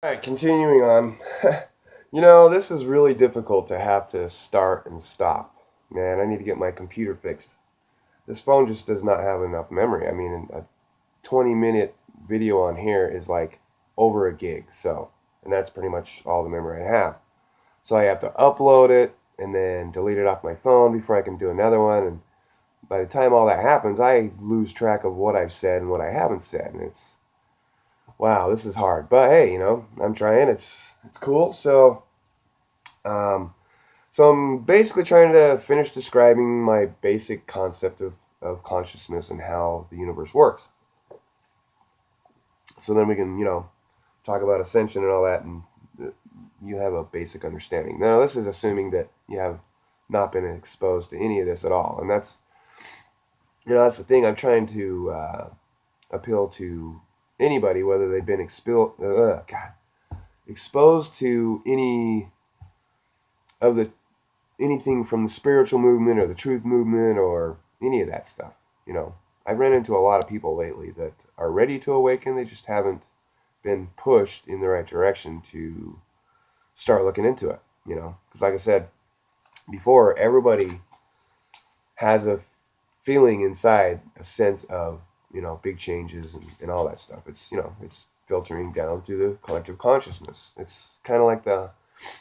All right, continuing on. This is really difficult to have to start and stop. Man, I need to get my computer fixed. This phone just does not have enough memory. I mean, a 20-minute video on here is like over a gig, and that's pretty much all the memory I have. So I have to upload it and then delete it off my phone before I can do another one. And by the time all that happens, I lose track of what I've said and what I haven't said. And it's, wow, this is hard. But hey, I'm trying. It's cool. Um, so I'm basically trying to finish describing my basic concept of consciousness and how the universe works. So then we can, talk about ascension and all that, and you have a basic understanding. Now, this is assuming that you have not been exposed to any of this at all, and that's the thing. I'm trying to appeal to anybody, whether they've been exposed to of the anything from the spiritual movement or the truth movement or any of that stuff. I've run into a lot of people lately that are ready to awaken. They just haven't been pushed in the right direction to start looking into it. Because like I said before, everybody has a feeling inside, a sense of big changes and all that stuff. It's filtering down through the collective consciousness. It's kind of like the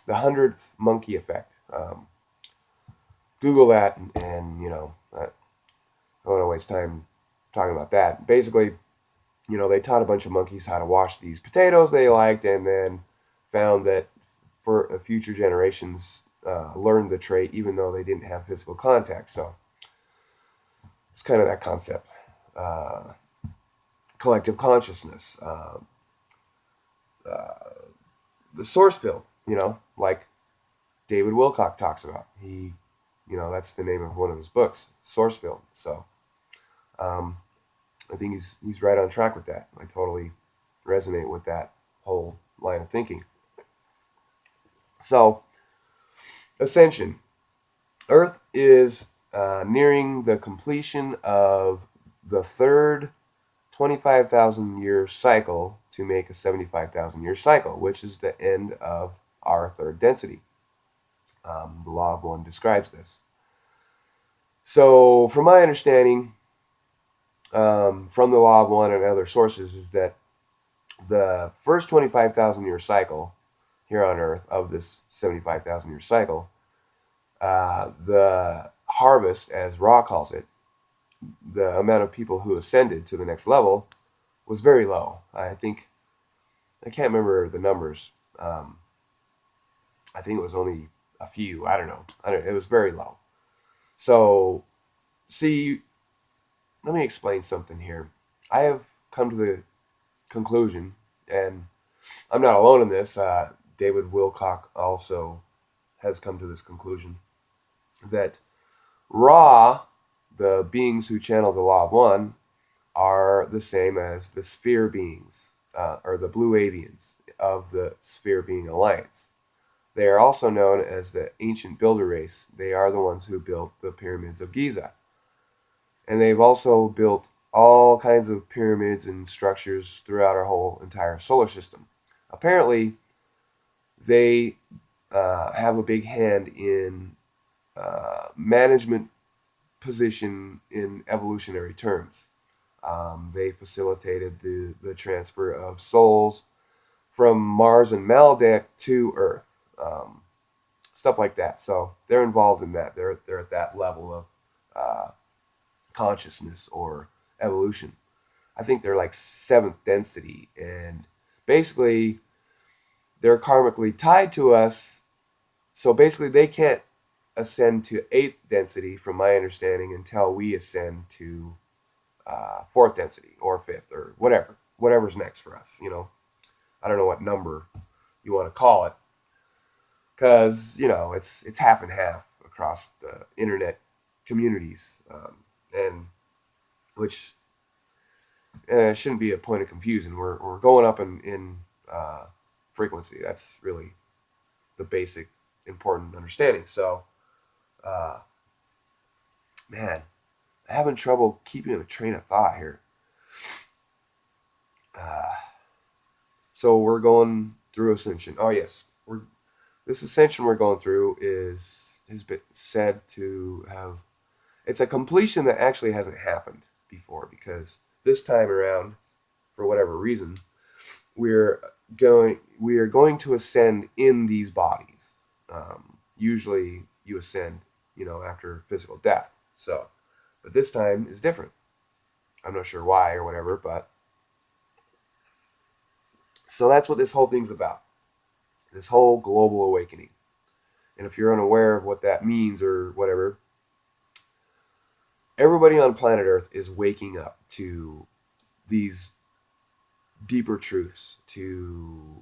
hundredth monkey effect. Google that, and I don't want to waste time talking about that. Basically, they taught a bunch of monkeys how to wash these potatoes they liked, and then found that for future generations learned the trait even though they didn't have physical contact. So it's kind of that concept. Uh, Collective consciousness, uh, the source field, like David Wilcock talks about. That's the name of one of his books, Source Field. So um, I think he's right on track with that. I totally resonate with that whole line of thinking. So, ascension. Earth is nearing the completion of the third 25,000 year cycle to make a 75,000 year cycle, which is the end of our third density. The law of one describes this. So, from my understanding, from the law of one and other sources, is that the first 25,000 year cycle here on Earth of this 75,000 year cycle, the harvest, as Ra calls it, the amount of people who ascended to the next level was very low. I can't remember the numbers. I think it was only a few. I don't know. It was very low. So, see, let me explain something here. I have come to the conclusion, and I'm not alone in this. David Wilcock also has come to this conclusion that Ra, the beings who channel the law of one, are the same as the sphere beings, or the blue avians of the sphere being alliance. They are also known as the ancient builder race. They are the ones who built the pyramids of Giza. And they've also built all kinds of pyramids and structures throughout our whole entire solar system. Apparently, they have a big hand in management position in evolutionary terms. They facilitated the transfer of souls from Mars and Maldek to Earth, stuff like that. So they're involved in that. They're at that level of consciousness or evolution. I think they're like seventh density, and basically they're karmically tied to us. So basically, they can't ascend to eighth density, from my understanding, until we ascend to fourth density or fifth or whatever's next for us. I don't know what number you want to call it, because it's half and half across the internet communities, and which shouldn't be a point of confusion. We're going up in frequency. That's really the basic important understanding. So, uh, man, I'm having trouble keeping a train of thought here. Uh, so we're going through ascension. Oh yes, this ascension we're going through has been said to have. It's a completion that actually hasn't happened before, because this time around, for whatever reason, we are going to ascend in these bodies. Usually, you ascend, after physical death. So, but this time is different. I'm not sure why or whatever, but so that's what this whole thing's about. This whole global awakening. And if you're unaware of what that means or whatever, everybody on planet Earth is waking up to these deeper truths, to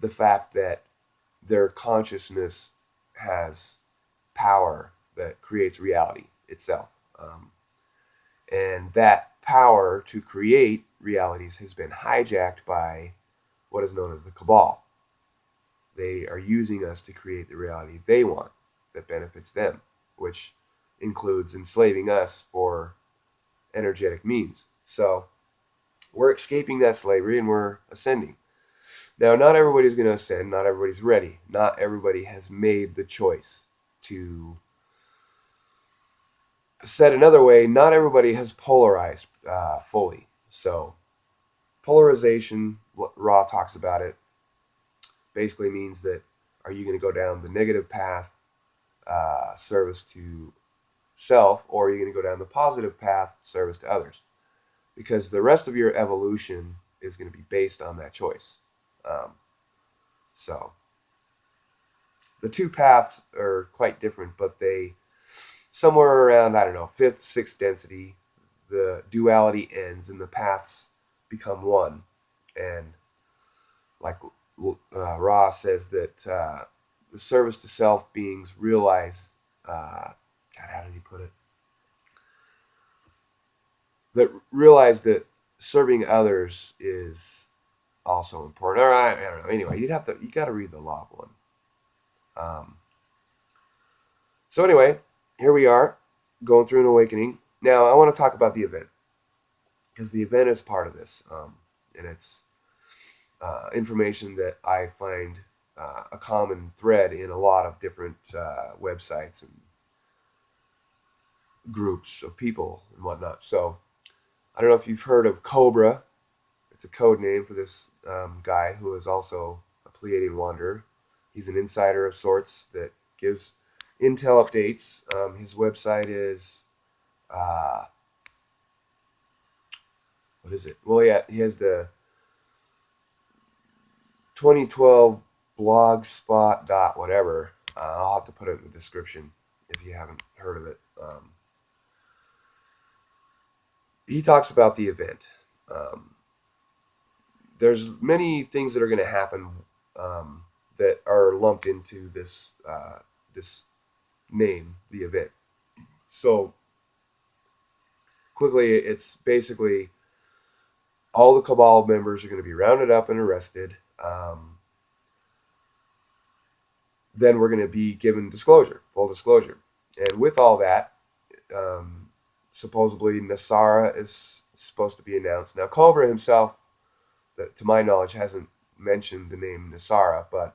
the fact that their consciousness has power that creates reality itself. And that power to create realities has been hijacked by what is known as the cabal. They are using us to create the reality they want that benefits them, which includes enslaving us for energetic means. So we're escaping that slavery and we're ascending. Now, not everybody's going to ascend. Not everybody's ready. Not everybody has made the choice to. Said another way, not everybody has polarized fully. So, polarization, Ra talks about it, basically means that are you going to go down the negative path, service to self, or are you going to go down the positive path, service to others? Because the rest of your evolution is going to be based on that choice. Um, so, the two paths are quite different, but they somewhere around, I don't know, fifth, sixth density, the duality ends and the paths become one. And like Ra says that the service to self beings realize, God, how did he put it? That realize that serving others is also important. All right, I don't know. Anyway, you got to read the law of one. Um, so anyway, here we are, going through an awakening. Now I want to talk about the event, because the event is part of this, and it's information that I find a common thread in a lot of different websites and groups of people and whatnot. So I don't know if you've heard of Cobra. It's a code name for this guy who is also a Pleiadian wanderer. He's an insider of sorts that gives intel updates. His website is uh, what is it? Well, yeah, he has the 2012 blogspot dot whatever. I'll have to put it in the description if you haven't heard of it. He talks about the event. Um, there's many things that are going to happen that are lumped into this name, the event. So quickly, it's basically all the cabal members are going to be rounded up and arrested. Then we're going to be given disclosure, full disclosure. And with all that, um, supposedly Nasara is supposed to be announced. Now, Cobra himself, to my knowledge, hasn't mentioned the name Nasara, but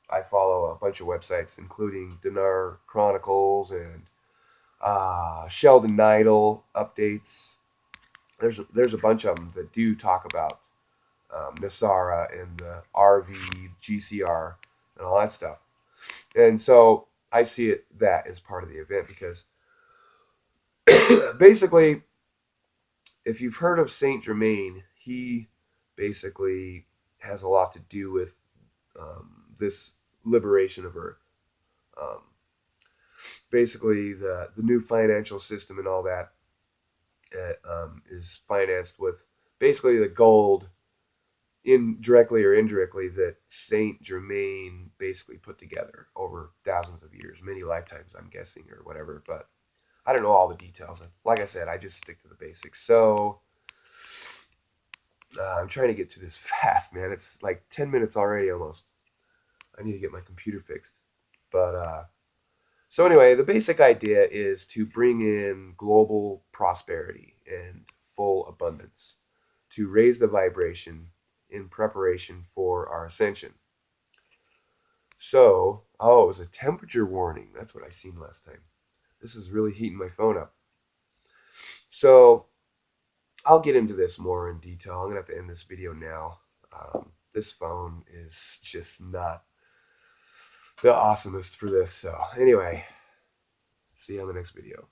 I follow a bunch of websites, including Dinar Chronicles and Sheldon Neidl updates. There's a bunch of them that do talk about Nasara and the RV, GCR, and all that stuff. And so I see that as part of the event, because basically, if you've heard of Saint Germain, he basically has a lot to do with this liberation of Earth. Um, Basically, the new financial system and all that is financed with basically the gold, indirectly or indirectly, that Saint Germain basically put together over thousands of years, many lifetimes, I'm guessing, or whatever. But I don't know all the details. Like I said, I just stick to the basics. So I'm trying to get to this fast, man. It's like 10 minutes already almost. I need to get my computer fixed. But so anyway, the basic idea is to bring in global prosperity and full abundance, to raise the vibration in preparation for our ascension. So, oh, it was a temperature warning. That's what I seen last time. This is really heating my phone up. So, I'll get into this more in detail. I'm going to have to end this video now. This phone is just not the awesomest for this. So, anyway, see you on the next video.